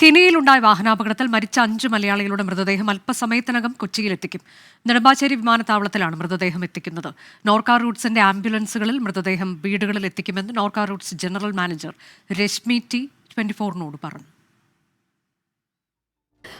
കെനിയയിലുണ്ടായ വാഹനാപകടത്തിൽ മരിച്ച 5 മലയാളികളുടെ മൃതദേഹം അല്പസമയത്തിനകം കൊച്ചിയിലെത്തിക്കും. നെടുമ്പാശ്ശേരി വിമാനത്താവളത്തിലാണ് മൃതദേഹം എത്തിക്കുന്നത്. നോർക്ക റൂട്ട്സിന്റെ ആംബുലൻസുകളിൽ മൃതദേഹം വീടുകളിൽ എത്തിക്കുമെന്ന് Norka Roots general manager Rashmi T 24 പറഞ്ഞു.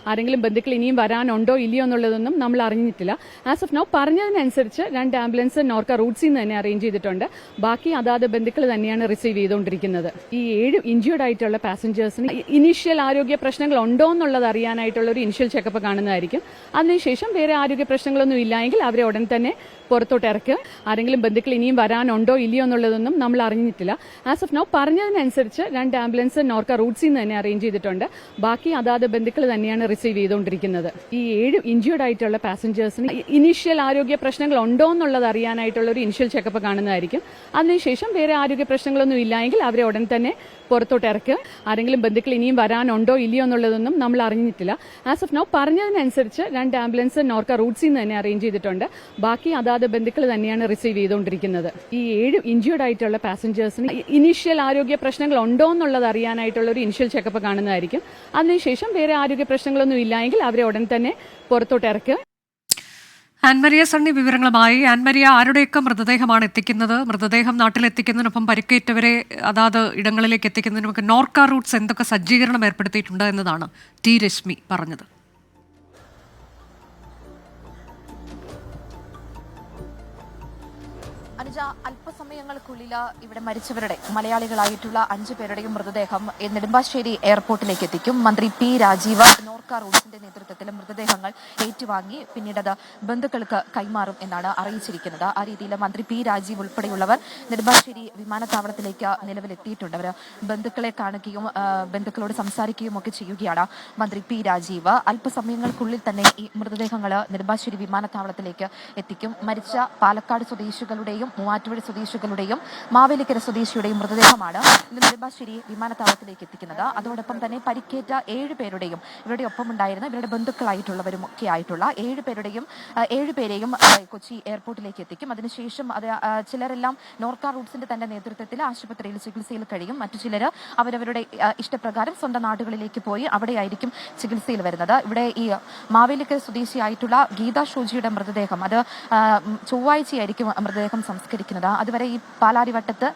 ആരെങ്കിലും ബന്ധുക്കൾ ഇനിയും വരാനുണ്ടോ ഇല്ലയോ എന്നുള്ളതൊന്നും നമ്മൾ അറിഞ്ഞിട്ടില്ല. ആസ് ഓഫ് നൗ പറഞ്ഞതിനനുസരിച്ച് 2 ആംബുലൻസ് നോർക്ക റൂട്ട്സിൽ നിന്ന് തന്നെ അറേഞ്ച് ചെയ്തിട്ടുണ്ട്. ബാക്കി അതാത് ബന്ധുക്കൾ തന്നെയാണ് റിസീവ് ചെയ്തുകൊണ്ടിരിക്കുന്നത്. ഈ 7 ഇഞ്ചേർഡ് ആയിട്ടുള്ള പാസഞ്ചേഴ്സിന് ഇനീഷ്യൽ ആരോഗ്യ പ്രശ്നങ്ങൾ ഉണ്ടോ എന്നുള്ളത് അറിയാനായിട്ടുള്ള ഒരു ഇനിഷ്യൽ ചെക്കപ്പ് കാണുന്നതായിരിക്കും. അതിനുശേഷം വേറെ ആരോഗ്യ പ്രശ്നങ്ങളൊന്നും ഇല്ലായെങ്കിൽ അവരെ ഉടൻ തന്നെ പുറത്തോട്ട് ഇറക്കുക. ആരെങ്കിലും ബന്ധുക്കൾ ഇനിയും വരാനുണ്ടോ ഇല്ലയോ എന്നുള്ളതൊന്നും നമ്മൾ അറിഞ്ഞിട്ടില്ല. ആസ് ഓഫ് നൗ പറഞ്ഞതിനനുസരിച്ച് 2 ആംബുലൻസ് നോർക്ക റൂട്ട്സിൽ നിന്ന് തന്നെ അറേഞ്ച് ചെയ്തിട്ടുണ്ട്. ബാക്കി അതാത് ബന്ധുക്കൾ തന്നെയാണ് റിസീവ് ചെയ്തുകൊണ്ടിരിക്കുന്നത്. ഈ 7 ഇഞ്ചേർഡ് ആയിട്ടുള്ള പാസഞ്ചേഴ്സിന് ഇനീഷ്യൽ ആരോഗ്യ പ്രശ്നങ്ങൾ ഉണ്ടോ എന്നുള്ളത് അറിയാനായിട്ടുള്ള ഒരു ഇനിഷ്യൽ ചെക്കപ്പ് കാണുന്നതായിരിക്കും. അതിനുശേഷം വേറെ ആരോഗ്യ പ്രശ്നങ്ങളൊന്നും ഇല്ലായെങ്കിൽ അവരെ ഉടൻ തന്നെ പുറത്തോട്ട് ഇറക്കുക. ആരെങ്കിലും ബന്ധുക്കൾ ഇനിയും വരാനുണ്ടോ ഇല്ലയോ എന്നുള്ളതൊന്നും നമ്മൾ അറിഞ്ഞിട്ടില്ല. ആസ് ഓഫ് നൗ പറഞ്ഞതിനനുസരിച്ച് 2 ആംബുലൻസ് നോർക്ക റൂട്ട്സിൽ നിന്ന് തന്നെ അറേഞ്ച് ചെയ്തിട്ടുണ്ട്. ബാക്കി അതാത് ബന്ധുക്കൾ തന്നെയാണ് റിസീവ് ചെയ്തുകൊണ്ടിരിക്കുന്നത്. ഈ 7 ഇഞ്ചേർഡ് ആയിട്ടുള്ള പാസഞ്ചേഴ്സിന് ഇനീഷ്യൽ ആരോഗ്യ പ്രശ്നങ്ങൾ ഉണ്ടോ എന്നുള്ളത് അറിയാനായിട്ടുള്ള ഒരു ഇനിഷ്യൽ ചെക്കപ്പ് കാണുന്നതായിരിക്കും. അതിനുശേഷം വേറെ ആരോഗ്യ പ്രശ്നങ്ങളൊന്നും ഇല്ലായെങ്കിൽ അവരെ ഉടൻ തന്നെ പുറത്തോട്ട് ഇറക്കുക. ആൻമരിയ സണ്ണി വിവരങ്ങളുമായി. ആൻമരിയ, ആരുടെയൊക്കെ മൃതദേഹമാണ് എത്തിക്കുന്നത്? മൃതദേഹം നാട്ടിലെത്തിക്കുന്നതിനൊപ്പം പരിക്കേറ്റവരെ അതാത് ഇടങ്ങളിലേക്ക് എത്തിക്കുന്നതിനുമൊക്കെ നോർക്ക റൂട്ട്സ് എന്തൊക്കെ സജ്ജീകരണം ഏർപ്പെടുത്തിയിട്ടുണ്ട് എന്നതാണ് ടി രശ്മി പറഞ്ഞത്. അനുജ, അല്പസമയങ്ങൾക്കുള്ളിൽ ഇവിടെ മരിച്ചവരുടെ മലയാളികളായിട്ടുള്ള 5 പേരുടെയും മൃതദേഹം നെടുമ്പാശ്ശേരി എയർപോർട്ടിലേക്ക് എത്തിക്കും. മന്ത്രി പി രാജീവ് നോർക്ക റൂട്ട്സിന്റെ നേതൃത്വത്തിൽ മൃതദേഹങ്ങൾ ഏറ്റുവാങ്ങി പിന്നീട് അത് ബന്ധുക്കൾക്ക് കൈമാറും എന്നാണ് അറിയിച്ചിരിക്കുന്നത്. ആ രീതിയിൽ മന്ത്രി പി രാജീവ് ഉൾപ്പെടെയുള്ളവർ നെടുമ്പാശ്ശേരി വിമാനത്താവളത്തിലേക്ക് നിലവിലെത്തിയിട്ടുണ്ട്. അവർ ബന്ധുക്കളെ കാണുകയും ബന്ധുക്കളോട് സംസാരിക്കുകയും ഒക്കെ ചെയ്യുകയാണ് മന്ത്രി പി രാജീവ്. അല്പസമയങ്ങൾക്കുള്ളിൽ തന്നെ ഈ മൃതദേഹങ്ങൾ നെടുമ്പാശ്ശേരി വിമാനത്താവളത്തിലേക്ക് എത്തിക്കും. മരിച്ച പാലക്കാട് സ്വദേശികളുടെയും മൂവാറ്റുപുഴ സ്വദേശികളുടെയും മാവേലിക്കര സ്വദേശിയുടെയും മൃതദേഹമാണ് നെടുമ്പാശ്ശേരി വിമാനത്താവളത്തിലേക്ക് എത്തിക്കുന്നത്. അതോടൊപ്പം തന്നെ പരിക്കേറ്റ 7 പേരുടെയും ഇവരുടെ ഒപ്പമുണ്ടായിരുന്ന ഇവരുടെ ബന്ധുക്കളായിട്ടുള്ളവരും ഒക്കെ ആയിട്ടുള്ള 7 പേരെയും കൊച്ചി എയർപോർട്ടിലേക്ക് എത്തിക്കും. അതിനുശേഷം ചിലരെല്ലാം നോർക്ക റൂട്ട്സിന്റെ തന്നെ നേതൃത്വത്തിൽ ആശുപത്രിയിൽ ചികിത്സയിൽ കഴിയും. മറ്റു ചിലർ അവരവരുടെ ഇഷ്ടപ്രകാരം സ്വന്തം നാടുകളിലേക്ക് പോയി അവിടെയായിരിക്കും ചികിത്സയിൽ വരുന്നത്. ഇവിടെ ഈ മാവേലിക്കര സ്വദേശിയായിട്ടുള്ള ഗീത ഷോജിയുടെ മൃതദേഹം അത് ചൊവ്വാഴ്ചയായിരിക്കും മൃതദേഹം സംസ്കരിക്കുന്നത്. അതുവരെ ഈ പാലാരിവട്ടത്ത്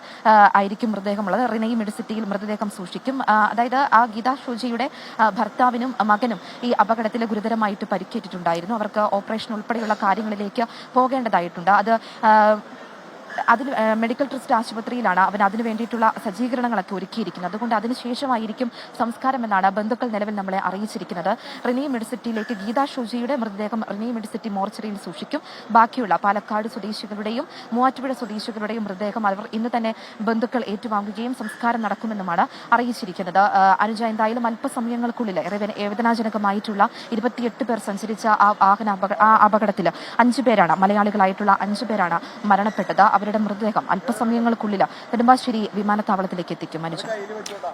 ആയിരിക്കും മൃതദേഹമുള്ളത്. റിനൈ മെഡിസിറ്റിയിൽ മൃതദേഹം സൂക്ഷിക്കും. അതായത് ആ ഗീതാ ഷോജിയുടെ ഭർത്താവിനും മകനും ഈ അപകടത്തിൽ ഗുരുതരമായിട്ട് പരിക്കേറ്റിട്ടുണ്ടായിരുന്നു. അവർക്ക് ഓപ്പറേഷൻ ഉൾപ്പെടെയുള്ള കാര്യങ്ങളിലേക്ക് പോകേണ്ടതായിട്ടുണ്ട്. അതിന് മെഡിക്കൽ ട്രസ്റ്റ് ആശുപത്രിയിലാണ് അവൻ അതിനു വേണ്ടിയിട്ടുള്ള സജ്ജീകരണങ്ങളൊക്കെ ഒരുക്കിയിരിക്കുന്നത്. അതുകൊണ്ട് അതിനുശേഷമായിരിക്കും സംസ്കാരം എന്നാണ് ബന്ധുക്കൾ നിലവിൽ നമ്മളെ അറിയിച്ചിരിക്കുന്നത്. റിനൈ മെഡിസിറ്റിയിലേക്ക് ഗീതാ ഷോജിയുടെ മൃതദേഹം റിനൈ മെഡിസിറ്റി മോർച്ചറിയിൽ സൂക്ഷിക്കും. ബാക്കിയുള്ള പാലക്കാട് സ്വദേശികളുടെയും മൂവാറ്റുപുഴ സ്വദേശികളുടെയും മൃതദേഹം അവർ ഇന്ന് തന്നെ ബന്ധുക്കൾ ഏറ്റുവാങ്ങുകയും സംസ്കാരം നടക്കുമെന്നുമാണ് അറിയിച്ചിരിക്കുന്നത്. അനുജ, എന്തായാലും അല്പസമയങ്ങൾക്കുള്ളിൽ വേദനാജനകമായിട്ടുള്ള 28 പേർ സഞ്ചരിച്ച ആ അപകടത്തിൽ 5 പേരാണ് മലയാളികളായിട്ടുള്ള 5 പേരാണ് മരണപ്പെട്ടത്. അവരുടെ മൃതദേഹം അല്പസമയങ്ങൾക്കുള്ളിൽ നെടുമ്പാശ്ശേരി വിമാനത്താവളത്തിലേക്ക് എത്തിക്കും. അനുജ,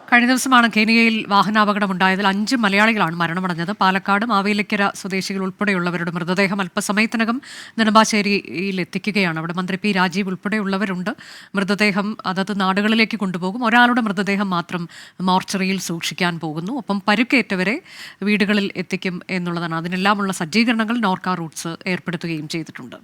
കഴിഞ്ഞ ദിവസമാണ് കെനിയയിൽ വാഹനാപകടമുണ്ടായതിൽ 5 മലയാളികളാണ് മരണമടഞ്ഞത്. പാലക്കാട് മാവേലിക്കര സ്വദേശികൾ ഉൾപ്പെടെയുള്ളവരുടെ മൃതദേഹം അല്പസമയത്തിനകം നെടുമ്പാശ്ശേരിയിൽ എത്തിക്കുകയാണ്. അവിടെ മന്ത്രി പി രാജീവ് ഉൾപ്പെടെയുള്ളവരുണ്ട്. മൃതദേഹം അതത് നാടുകളിലേക്ക് കൊണ്ടുപോകും. ഒരാളുടെ മൃതദേഹം മാത്രം മോർച്ചറിയിൽ സൂക്ഷിക്കാൻ പോകുന്നു. ഒപ്പം പരുക്കേറ്റവരെ വീടുകളിൽ എത്തിക്കും എന്നുള്ളതാണ്. അതിനെല്ലാമുള്ള സജ്ജീകരണങ്ങൾ നോർക്ക റൂട്ട്സ് ഏർപ്പെടുത്തുകയും ചെയ്തിട്ടുണ്ട്.